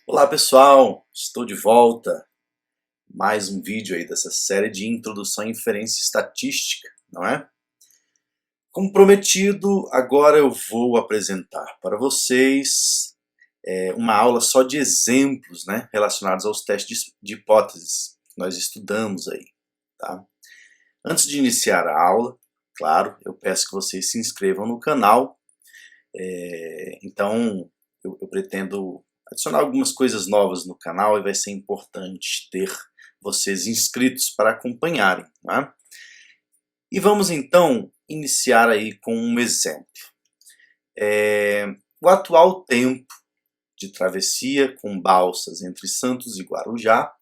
Olá pessoal, estou de volta. Mais um vídeo aí dessa série de introdução à inferência estatística, não é? Como prometido, agora eu vou apresentar para vocês uma aula só de exemplos, né, relacionados aos testes de hipóteses que nós estudamos aí, tá? Antes de iniciar a aula, claro, eu peço que vocês se inscrevam no canal. Então, eu pretendo adicionar algumas coisas novas no canal e vai ser importante ter vocês inscritos para acompanharem, né? E vamos então iniciar aí com um exemplo. O atual tempo de travessia com balsas entre Santos e Guarujá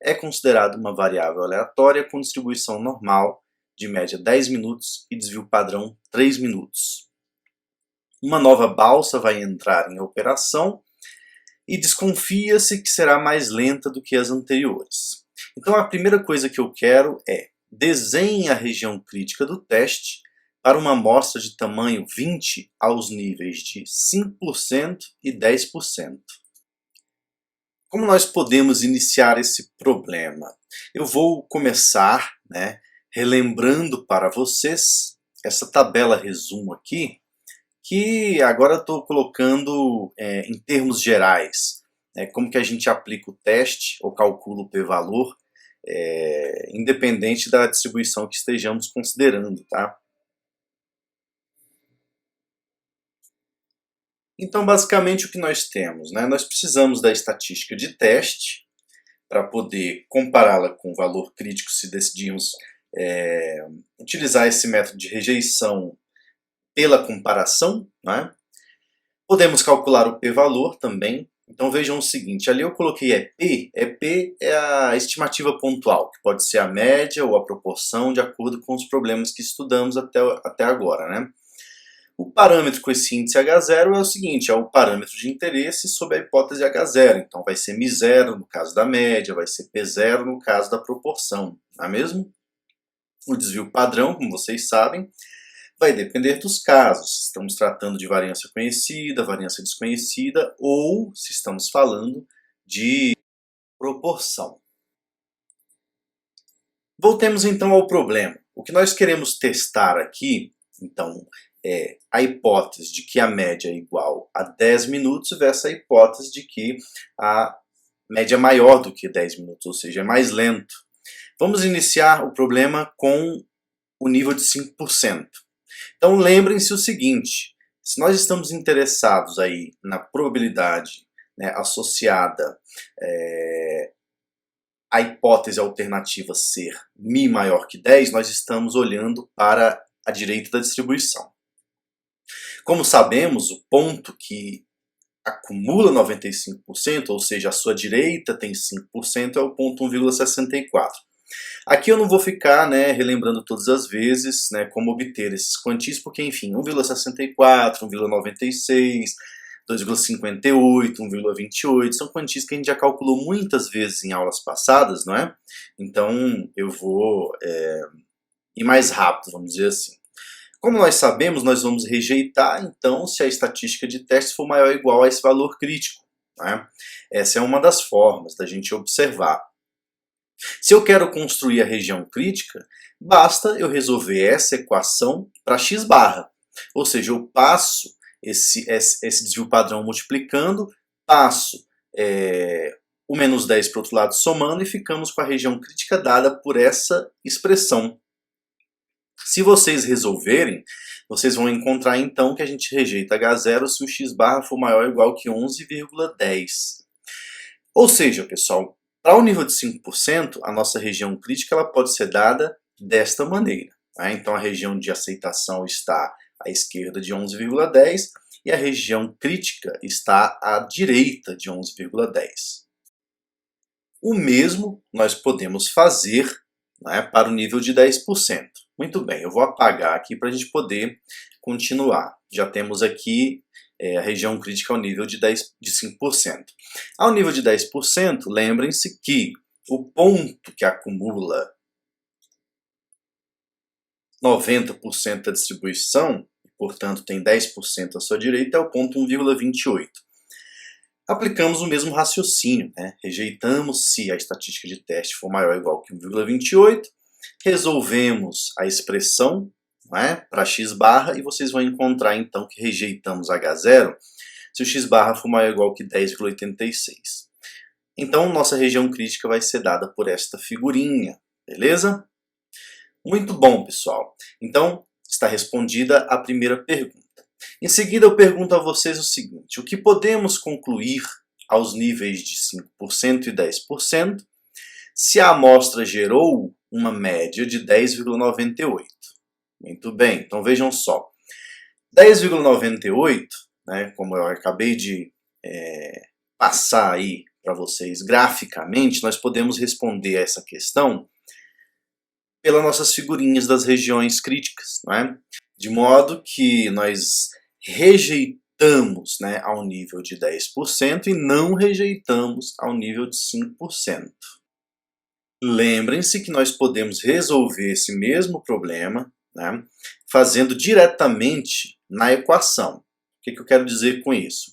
é considerado uma variável aleatória com distribuição normal de média 10 minutos e desvio padrão 3 minutos. Uma nova balsa vai entrar em operação e desconfia-se que será mais lenta do que as anteriores. Então a primeira coisa que eu quero é desenhe a região crítica do teste para uma amostra de tamanho 20 aos níveis de 5% e 10%. Como nós podemos iniciar esse problema? Eu vou começar, relembrando para vocês essa tabela resumo aqui, que agora estou colocando em termos gerais, como que a gente aplica o teste ou calcula o p-valor, independente da distribuição que estejamos considerando, tá? Então, basicamente, o que nós temos, né? Nós precisamos da estatística de teste para poder compará-la com o valor crítico se decidirmos utilizar esse método de rejeição pela comparação, né? Podemos calcular o p-valor também. Então vejam o seguinte, ali eu coloquei P é a estimativa pontual, que pode ser a média ou a proporção de acordo com os problemas que estudamos até agora, né? O parâmetro com esse índice H0 é o seguinte, é o parâmetro de interesse sob a hipótese H0. Então vai ser μ0 no caso da média, vai ser P0 no caso da proporção, não é mesmo? O desvio padrão, como vocês sabem, vai depender dos casos, se estamos tratando de variância conhecida, variância desconhecida, ou se estamos falando de proporção. Voltemos então ao problema. O que nós queremos testar aqui, então, é a hipótese de que a média é igual a 10 minutos versus a hipótese de que a média é maior do que 10 minutos, ou seja, é mais lento. Vamos iniciar o problema com o nível de 5%. Então lembrem-se o seguinte, se nós estamos interessados aí na probabilidade, associada à hipótese alternativa ser μ maior que 10, nós estamos olhando para a direita da distribuição. Como sabemos, o ponto que acumula 95%, ou seja, a sua direita tem 5%, é o ponto 1,64. Aqui eu não vou ficar relembrando todas as vezes como obter esses quantis, porque enfim, 1,64, 1,96, 2,58, 1,28, são quantis que a gente já calculou muitas vezes em aulas passadas, não é? Então eu vou ir mais rápido, vamos dizer assim. Como nós sabemos, nós vamos rejeitar então se a estatística de teste for maior ou igual a esse valor crítico, né? Essa é uma das formas da gente observar. Se eu quero construir a região crítica, basta eu resolver essa equação para x barra. Ou seja, eu passo esse desvio padrão multiplicando, passo o menos 10 para o outro lado somando e ficamos com a região crítica dada por essa expressão. Se vocês resolverem, vocês vão encontrar então que a gente rejeita H0 se o x barra for maior ou igual que 11,10. Ou seja, pessoal, para o nível de 5%, a nossa região crítica ela pode ser dada desta maneira. Então a região de aceitação está à esquerda de 11,10 e a região crítica está à direita de 11,10. O mesmo nós podemos fazer para o nível de 10%. Muito bem, eu vou apagar aqui para a gente poder continuar. Já temos aqui a região crítica ao nível de 5%. Ao nível de 10%, lembrem-se que o ponto que acumula 90% da distribuição, e portanto tem 10% à sua direita, é o ponto 1,28. Aplicamos o mesmo raciocínio, né? Rejeitamos se a estatística de teste for maior ou igual que 1,28, resolvemos a expressão, né, para x barra e vocês vão encontrar então que rejeitamos H0 se o x barra for maior ou igual que 10,86. Então nossa região crítica vai ser dada por esta figurinha, beleza? Muito bom, pessoal. Então está respondida a primeira pergunta. Em seguida eu pergunto a vocês o seguinte: o que podemos concluir aos níveis de 5% e 10% se a amostra gerou uma média de 10,98? Muito bem, então vejam só. 10,98, né, como eu acabei de passar aí para vocês graficamente, nós podemos responder a essa questão pelas nossas figurinhas das regiões críticas, né? De modo que nós rejeitamos, né, ao nível de 10% e não rejeitamos ao nível de 5%. Lembrem-se que nós podemos resolver esse mesmo problema, né, fazendo diretamente na equação. O que eu quero dizer com isso?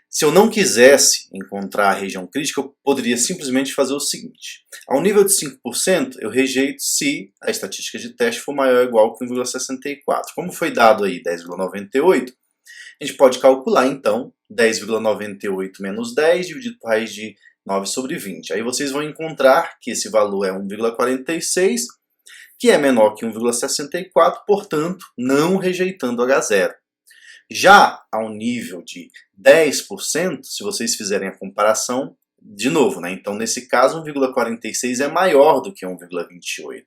Se eu não quisesse encontrar a região crítica, eu poderia simplesmente fazer o seguinte: ao nível de 5%, eu rejeito se a estatística de teste for maior ou igual que 1,64. Como foi dado aí 10,98, a gente pode calcular então 10,98 menos 10 dividido por raiz de 9 sobre 20. Aí vocês vão encontrar que esse valor é 1,46, que é menor que 1,64, portanto, não rejeitando H0. Já ao nível de 10%, se vocês fizerem a comparação, de novo, né? Então nesse caso 1,46 é maior do que 1,28.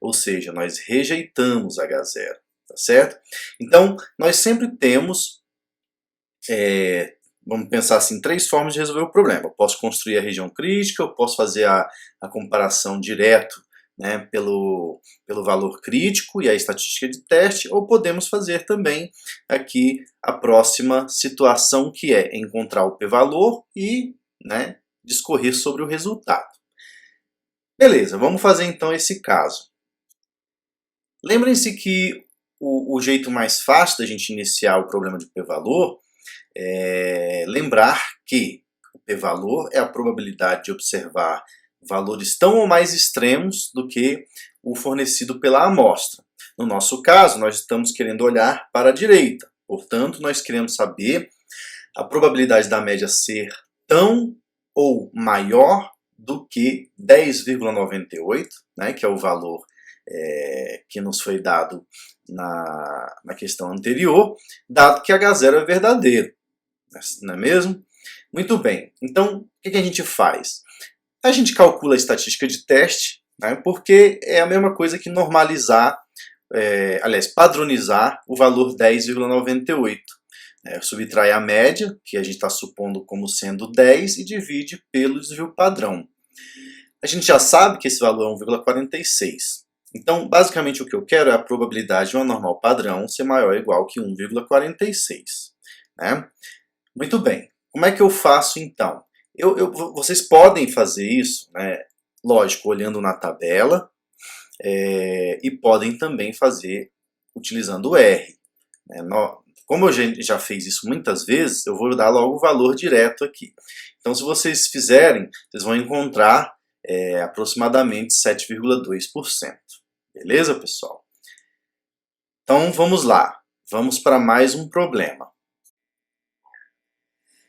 Ou seja, nós rejeitamos H0, tá certo? Então nós sempre temos, vamos pensar assim, 3 formas de resolver o problema. Eu posso construir a região crítica, eu posso fazer a comparação direto, né, pelo valor crítico e a estatística de teste, ou podemos fazer também aqui a próxima situação, que é encontrar o p-valor e, né, discorrer sobre o resultado. Beleza, vamos fazer então esse caso. Lembrem-se que o jeito mais fácil da gente iniciar o problema de p-valor é lembrar que o p-valor é a probabilidade de observar valores tão ou mais extremos do que o fornecido pela amostra. No nosso caso, nós estamos querendo olhar para a direita. Portanto, nós queremos saber a probabilidade da média ser tão ou maior do que 10,98, né, que é o valor que nos foi dado na questão anterior, dado que H0 é verdadeiro. Não é mesmo? Muito bem. Então, o que a gente faz? A gente calcula a estatística de teste, né, porque é a mesma coisa que normalizar, aliás, padronizar o valor 10,98. Subtrai a média, que a gente está supondo como sendo 10, e divide pelo desvio padrão. A gente já sabe que esse valor é 1,46. Então, basicamente, o que eu quero é a probabilidade de uma normal padrão ser maior ou igual que 1,46. Né? Muito bem. Como é que eu faço, então? Vocês podem fazer isso, né, lógico, olhando na tabela, e podem também fazer utilizando o R. Né? Como eu já fiz isso muitas vezes, eu vou dar logo o valor direto aqui. Então, se vocês fizerem, vocês vão encontrar aproximadamente 7,2%. Beleza, pessoal? Então, vamos lá. Vamos para mais um problema.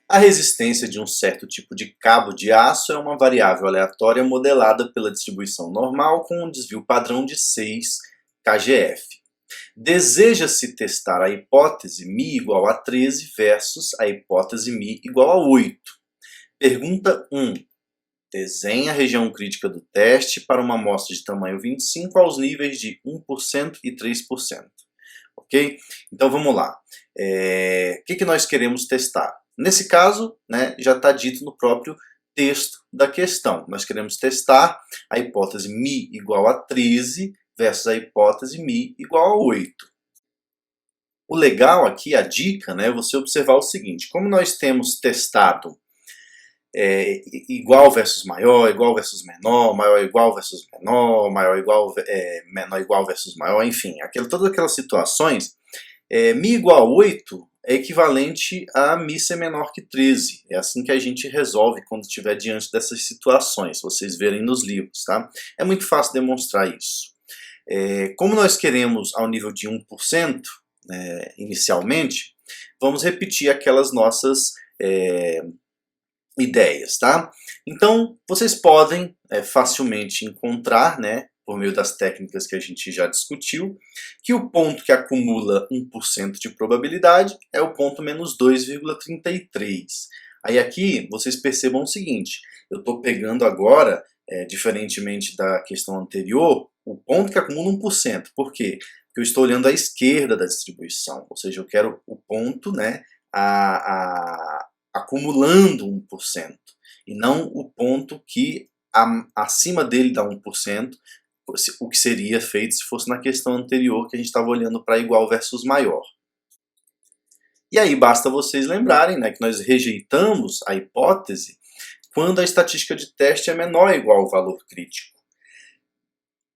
A resistência de um certo tipo de cabo de aço é uma variável aleatória modelada pela distribuição normal com um desvio padrão de 6 kgf. Deseja-se testar a hipótese μ igual a 13 versus a hipótese μ igual a 8. Pergunta 1. Desenhe a região crítica do teste para uma amostra de tamanho 25 aos níveis de 1% e 3%. Ok? Então vamos lá. O que nós queremos testar? Nesse caso, né, já está dito no próprio texto da questão. Nós queremos testar a hipótese μ igual a 13 versus a hipótese μ igual a 8. O legal aqui, a dica, né, é você observar o seguinte: como nós temos testado igual versus maior versus menor, maior igual versus menor, maior igual, menor igual versus maior, enfim, todas aquelas situações, μ igual a 8 é equivalente a μ ser menor que 13. É assim que a gente resolve quando estiver diante dessas situações, vocês verem nos livros, tá? É muito fácil demonstrar isso. Como nós queremos ao nível de 1%, inicialmente, vamos repetir aquelas nossas ideias, tá? Então, vocês podem facilmente encontrar, né, por meio das técnicas que a gente já discutiu, que o ponto que acumula 1% de probabilidade é o ponto menos 2,33. Aí aqui, vocês percebam o seguinte, eu estou pegando agora, diferentemente da questão anterior, o ponto que acumula 1%. Por quê? Porque eu estou olhando à esquerda da distribuição, ou seja, eu quero o ponto, né, acumulando 1%, e não o ponto que acima dele dá 1%, o que seria feito se fosse na questão anterior, que a gente estava olhando para igual versus maior. E aí basta vocês lembrarem, né, que nós rejeitamos a hipótese quando a estatística de teste é menor ou igual ao valor crítico.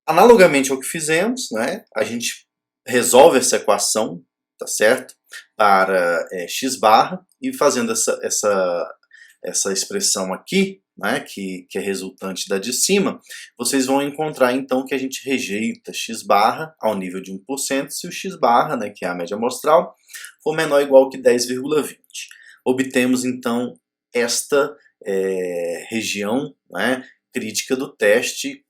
Analogamente ao que fizemos, né, a gente resolve essa equação, tá certo? Para x barra, e fazendo essa expressão aqui, né, que é resultante da de cima, vocês vão encontrar então que a gente rejeita x barra ao nível de 1% se o x barra, né, que é a média amostral, for menor ou igual que 10,20. Obtemos então esta região, né, crítica do teste,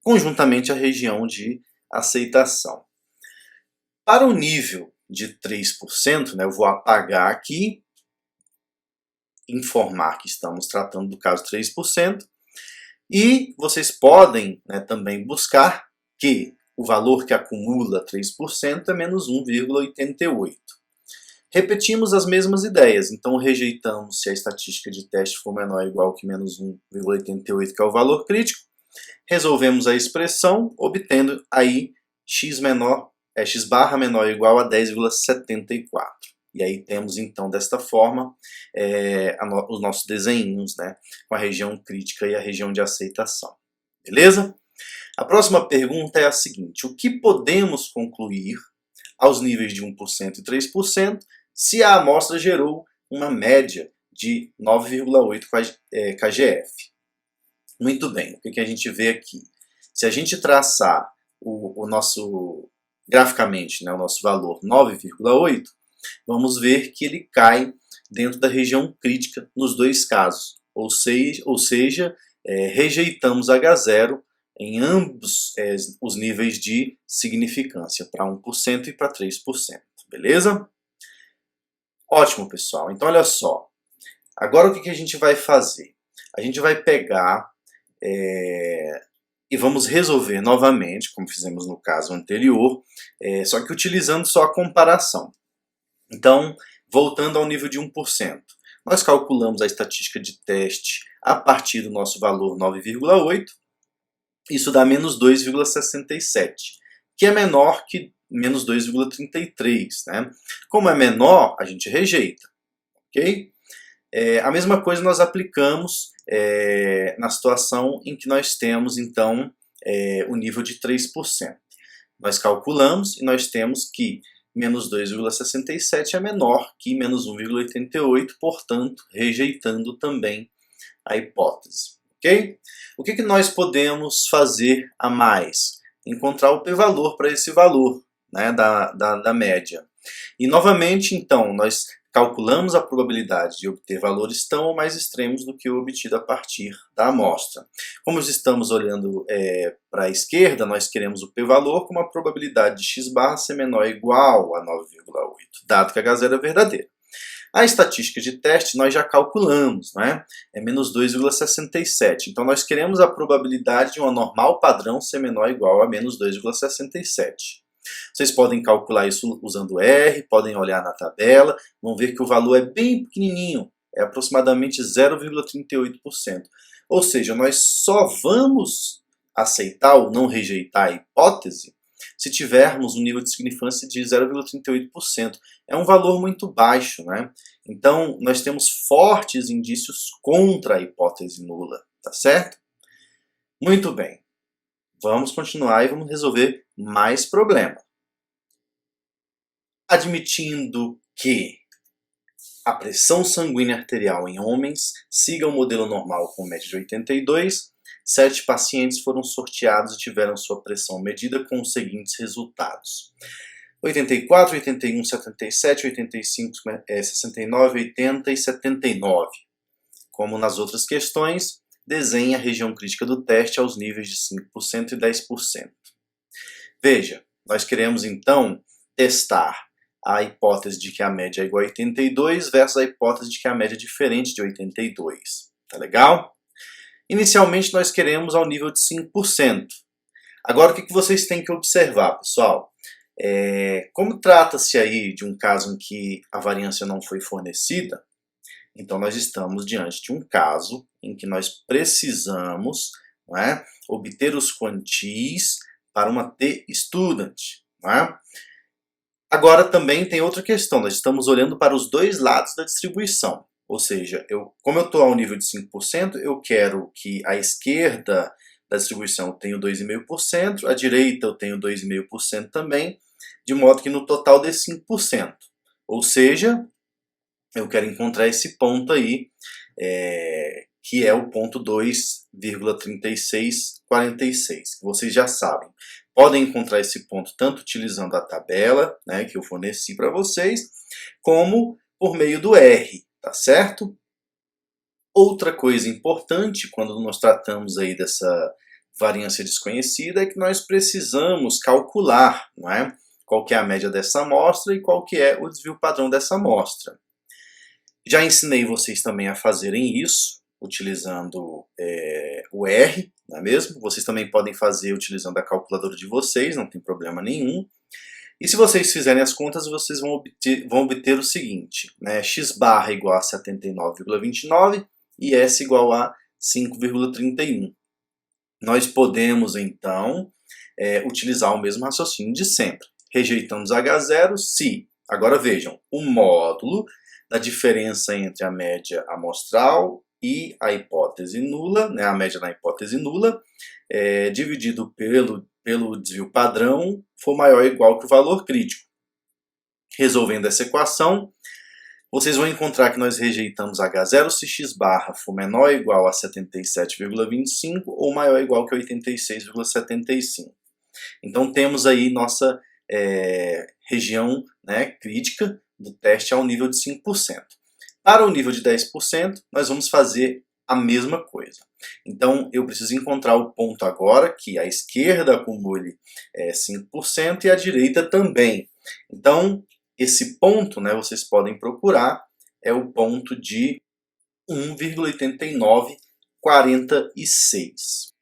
conjuntamente à região de aceitação. Para o nível de 3%, né, eu vou apagar aqui, informar que estamos tratando do caso 3%, e vocês podem, né, também buscar que o valor que acumula 3% é menos 1,88. Repetimos as mesmas ideias, então rejeitamos se a estatística de teste for menor ou igual que menos 1,88, que é o valor crítico, resolvemos a expressão, obtendo aí x barra menor ou igual a 10,74. E aí temos então desta forma os nossos desenhinhos, né, com a região crítica e a região de aceitação. Beleza? A próxima pergunta é a seguinte: o que podemos concluir aos níveis de 1% e 3% se a amostra gerou uma média de 9,8 kgf? Muito bem, o que a gente vê aqui? Se a gente traçar o nosso, graficamente, né, o nosso valor 9,8, vamos ver que ele cai dentro da região crítica nos dois casos. Ou seja, rejeitamos H0 em ambos os níveis de significância, para 1% e para 3%. Beleza? Ótimo, pessoal. Então, olha só. Agora, o que a gente vai fazer? A gente vai pegar e vamos resolver novamente, como fizemos no caso anterior, só que utilizando só a comparação. Então, voltando ao nível de 1%, nós calculamos a estatística de teste a partir do nosso valor 9,8, isso dá menos 2,67, que é menor que menos 2,33, né? Como é menor, a gente rejeita, ok? A mesma coisa nós aplicamos na situação em que nós temos, então, o nível de 3%. Nós calculamos e nós temos que menos 2,67 é menor que menos 1,88, portanto, rejeitando também a hipótese. Ok? O que nós podemos fazer a mais? Encontrar o p-valor para esse valor, né, da média. E novamente, então, nós calculamos a probabilidade de obter valores tão ou mais extremos do que o obtido a partir da amostra. Como estamos olhando para a esquerda, nós queremos o p-valor com uma probabilidade de x barra ser menor ou igual a 9,8, dado que H0 é verdadeiro. A estatística de teste nós já calculamos, né? É menos 2,67. Então nós queremos a probabilidade de uma normal padrão ser menor ou igual a menos 2,67. Vocês podem calcular isso usando R, podem olhar na tabela, vão ver que o valor é bem pequenininho, é aproximadamente 0,38%. Ou seja, nós só vamos aceitar ou não rejeitar a hipótese se tivermos um nível de significância de 0,38%. É um valor muito baixo, né? Então, nós temos fortes indícios contra a hipótese nula, tá certo? Muito bem. Vamos continuar e vamos resolver mais problemas. Admitindo que a pressão sanguínea arterial em homens siga o modelo normal com média de 82, 7 pacientes foram sorteados e tiveram sua pressão medida com os seguintes resultados: 84, 81, 77, 85, 69, 80 e 79. Como nas outras questões, desenhe a região crítica do teste aos níveis de 5% e 10%. Veja, nós queremos então testar a hipótese de que a média é igual a 82 versus a hipótese de que a média é diferente de 82. Tá legal? Inicialmente nós queremos ao nível de 5%. Agora o que vocês têm que observar, pessoal? Como trata-se aí de um caso em que a variância não foi fornecida, então nós estamos diante de um caso em que nós precisamos, não é, obter os quantis para uma t-student. Não é? Agora também tem outra questão, nós estamos olhando para os dois lados da distribuição. Ou seja, como eu estou ao nível de 5%, eu quero que a esquerda da distribuição eu tenho 2,5%, a direita eu tenho 2,5% também, de modo que no total dê 5%. Ou seja, eu quero encontrar esse ponto aí, que é o ponto 2,3646, que vocês já sabem. Podem encontrar esse ponto tanto utilizando a tabela, né, que eu forneci para vocês, como por meio do R, tá certo? Outra coisa importante quando nós tratamos aí dessa variância desconhecida é que nós precisamos calcular, não é? Qual que é a média dessa amostra e qual que é o desvio padrão dessa amostra. Já ensinei vocês também a fazerem isso, utilizando o R, não é mesmo? Vocês também podem fazer utilizando a calculadora de vocês, não tem problema nenhum. E se vocês fizerem as contas, vocês vão obter o seguinte, né? X barra igual a 79,29 e S igual a 5,31. Nós podemos, então, utilizar o mesmo raciocínio de sempre. Rejeitamos H0 se, agora vejam, o módulo da diferença entre a média amostral e a hipótese nula, né, a média na hipótese nula, dividido pelo desvio padrão, for maior ou igual que o valor crítico. Resolvendo essa equação, vocês vão encontrar que nós rejeitamos H0 se x barra for menor ou igual a 77,25 ou maior ou igual que 86,75. Então temos aí nossa região, né, crítica do teste ao nível de 5%. Para o nível de 10%, nós vamos fazer a mesma coisa. Então, eu preciso encontrar o ponto agora que a esquerda acumule 5% e a direita também. Então, esse ponto, né, vocês podem procurar, é o ponto de 1,8946.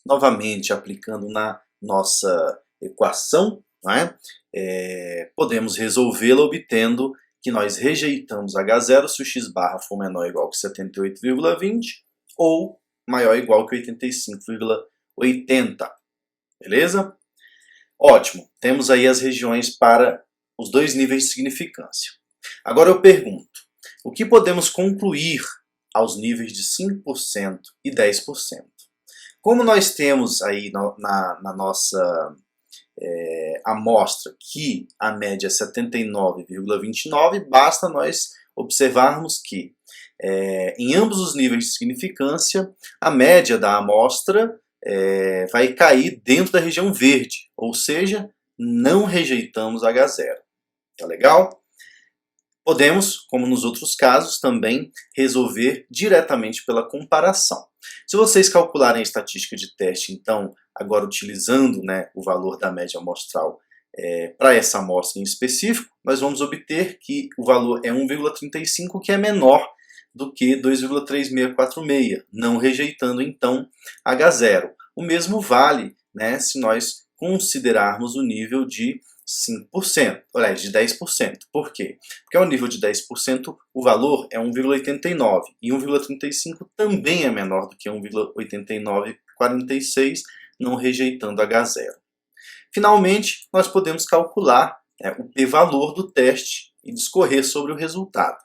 Novamente, aplicando na nossa equação, né, podemos resolvê-la obtendo que nós rejeitamos H0 se o x barra for menor ou igual que 78,20 ou maior ou igual que 85,80. Beleza? Ótimo. Temos aí as regiões para os dois níveis de significância. Agora eu pergunto, o que podemos concluir aos níveis de 5% e 10%? Como nós temos aí na nossa amostra que a média é 79,29, basta nós observarmos que em ambos os níveis de significância, a média da amostra vai cair dentro da região verde, ou seja, não rejeitamos H0. Tá legal? Podemos, como nos outros casos, também resolver diretamente pela comparação. Se vocês calcularem a estatística de teste, então, agora utilizando, né, o valor da média amostral para essa amostra em específico, nós vamos obter que o valor é 1,35, que é menor do que 2,3646, não rejeitando, então, H0. O mesmo vale, né, se nós considerarmos o nível de 5%, aliás, de 10%. Por quê? Porque ao nível de 10% o valor é 1,89 e 1,35 também é menor do que 1,8946, não rejeitando H0. Finalmente, nós podemos calcular o p-valor do teste e discorrer sobre o resultado.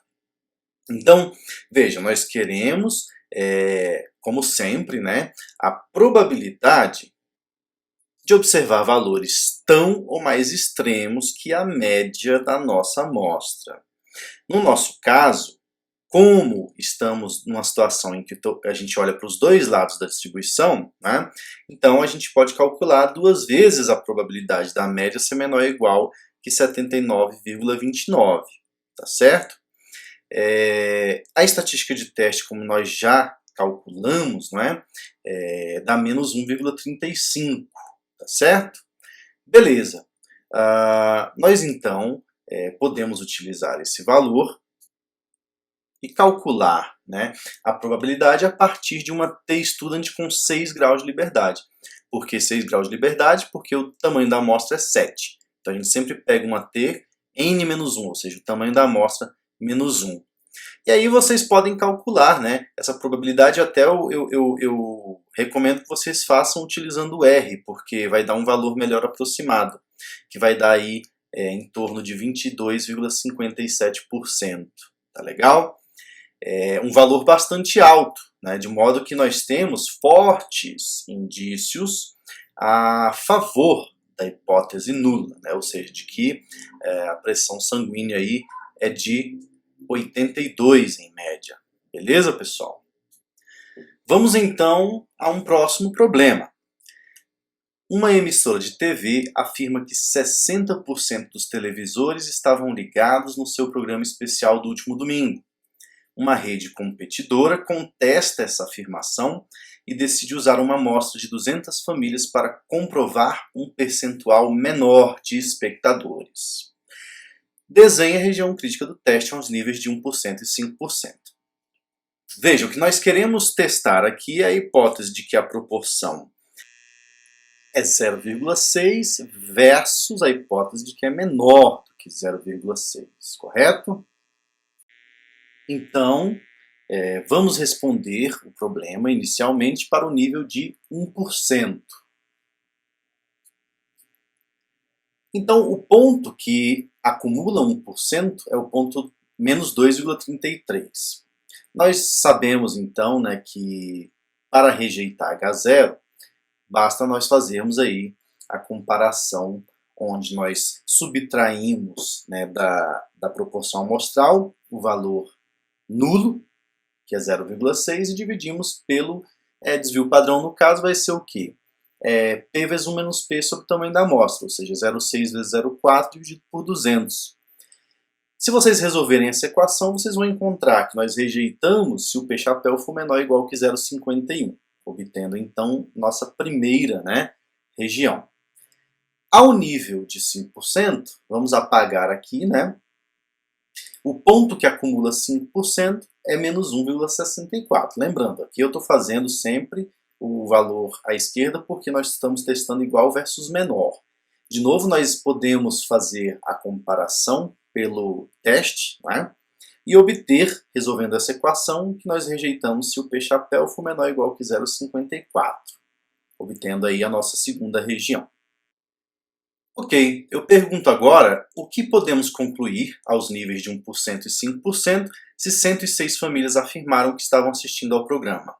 Então, veja, nós queremos, como sempre, né, a probabilidade de observar valores tão ou mais extremos que a média da nossa amostra. No nosso caso, como estamos numa situação em que a gente olha para os dois lados da distribuição, né? Então a gente pode calcular 2 vezes a probabilidade da média ser menor ou igual que 79,29, tá certo? A estatística de teste, como nós já calculamos, não é? Dá menos 1,35, tá certo? Beleza. Nós então podemos utilizar esse valor e calcular, né, a probabilidade a partir de uma t-student com 6 graus de liberdade. Por que 6 graus de liberdade? Porque o tamanho da amostra é 7. Então a gente sempre pega uma t n-1, ou seja, o tamanho da amostra menos 1. E aí vocês podem calcular, né, essa probabilidade. Até eu recomendo que vocês façam utilizando o R, porque vai dar um valor melhor aproximado, que vai dar aí em torno de 22,57%. Tá legal? Um valor bastante alto, né, de modo que nós temos fortes indícios a favor da hipótese nula, né, ou seja, de que a pressão sanguínea aí é de 82 em média. Beleza, pessoal? Vamos então a um próximo problema. Uma emissora de TV afirma que 60% dos televisores estavam ligados no seu programa especial do último domingo. Uma rede competidora contesta essa afirmação e decide usar uma amostra de 200 famílias para comprovar um percentual menor de espectadores. Desenhe a região crítica do teste aos níveis de 1% e 5%. Veja, o que nós queremos testar aqui é a hipótese de que a proporção é 0,6 versus a hipótese de que é menor do que 0,6, correto? Então, vamos responder o problema inicialmente para o nível de 1%. Então, o ponto que acumula 1% é o ponto menos 2,33. Nós sabemos, então, né, que para rejeitar H0, basta nós fazermos aí a comparação onde nós subtraímos, né, da proporção amostral o valor nulo, que é 0,6, e dividimos pelo desvio padrão. No caso, vai ser o quê? P vezes 1 menos P sobre o tamanho da amostra, ou seja, 0,6 vezes 0,4 dividido por 200. Se vocês resolverem essa equação, vocês vão encontrar que nós rejeitamos se o P chapéu for menor ou igual que 0,51, obtendo então nossa primeira, né, região. Ao nível de 5%, vamos apagar aqui, né? O ponto que acumula 5% é menos 1,64. Lembrando, aqui eu estou fazendo sempre o valor à esquerda porque nós estamos testando igual versus menor. De novo, nós podemos fazer a comparação pelo teste, né? E obter, resolvendo essa equação, que nós rejeitamos se o P chapéu for menor ou igual que 0,54, obtendo aí a nossa segunda região. Ok, eu pergunto agora o que podemos concluir aos níveis de 1% e 5% se 106 famílias afirmaram que estavam assistindo ao programa.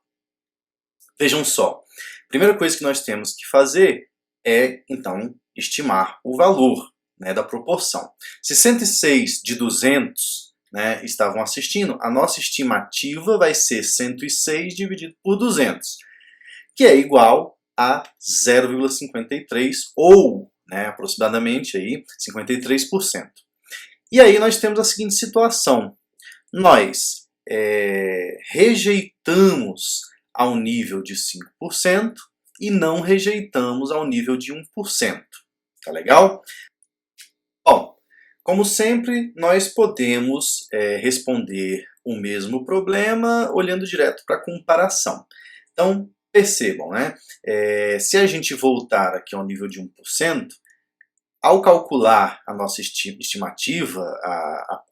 Vejam só, a primeira coisa que nós temos que fazer é, então, estimar o valor, né, da proporção. Se 106 de 200, né, estavam assistindo, a nossa estimativa vai ser 106 dividido por 200, que é igual a 0,53 ou, né, aproximadamente aí, 53%. E aí nós temos a seguinte situação. Nós rejeitamos ao nível de 5% e não rejeitamos ao nível de 1%. Tá legal? Bom, como sempre, nós podemos responder o mesmo problema olhando direto para a comparação. Então, percebam, né? Se a gente voltar aqui ao nível de 1%, ao calcular a nossa estimativa,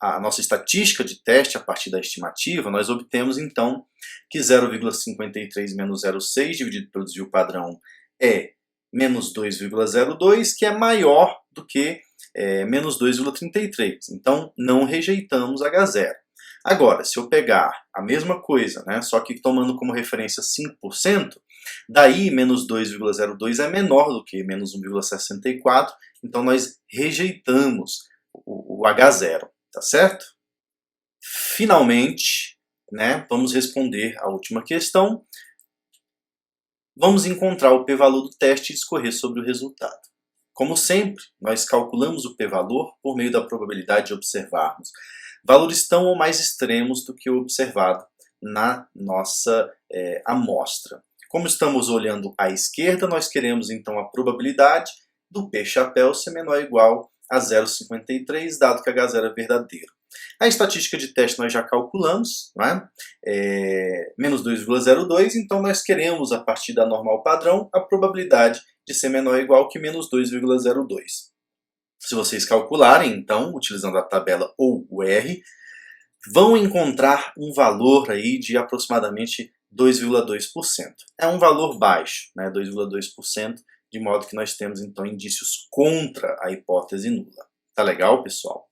a nossa estatística de teste a partir da estimativa, nós obtemos então que 0,53 menos 0,6 dividido pelo desvio padrão é menos 2,02, que é maior do que menos 2,33. Então, não rejeitamos H0. Agora, se eu pegar a mesma coisa, né, só que tomando como referência 5%, daí menos 2,02 é menor do que menos 1,64, então nós rejeitamos o H0, tá certo? Finalmente, né, vamos responder a última questão. Vamos encontrar o p-valor do teste e discorrer sobre o resultado. Como sempre, nós calculamos o p-valor por meio da probabilidade de observarmos valores tão ou mais extremos do que o observado na nossa amostra. Como estamos olhando à esquerda, nós queremos então a probabilidade do p-chapéu ser menor ou igual a 0,53, dado que H0 é verdadeiro. A estatística de teste nós já calculamos, não é? Menos 2,02, então nós queremos, a partir da normal padrão, a probabilidade de ser menor ou igual que menos 2,02. Se vocês calcularem, então, utilizando a tabela ou o R, vão encontrar um valor aí de aproximadamente 2,2%. É um valor baixo, né? 2,2%, de modo que nós temos, então, indícios contra a hipótese nula. Tá legal, pessoal?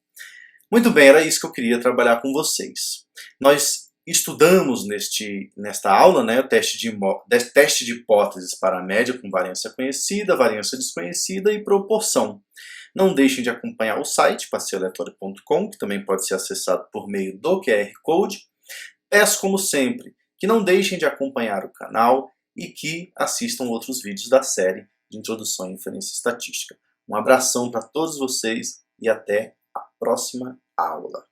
Muito bem, era isso que eu queria trabalhar com vocês. Nós estudamos nesta aula, né, o teste de hipóteses para a média com variância conhecida, variância desconhecida e proporção. Não deixem de acompanhar o site passeioaleatório.com, que também pode ser acessado por meio do QR Code. Peço, como sempre, que não deixem de acompanhar o canal e que assistam outros vídeos da série de Introdução à Inferência Estatística. Um abração para todos vocês e até a próxima aula.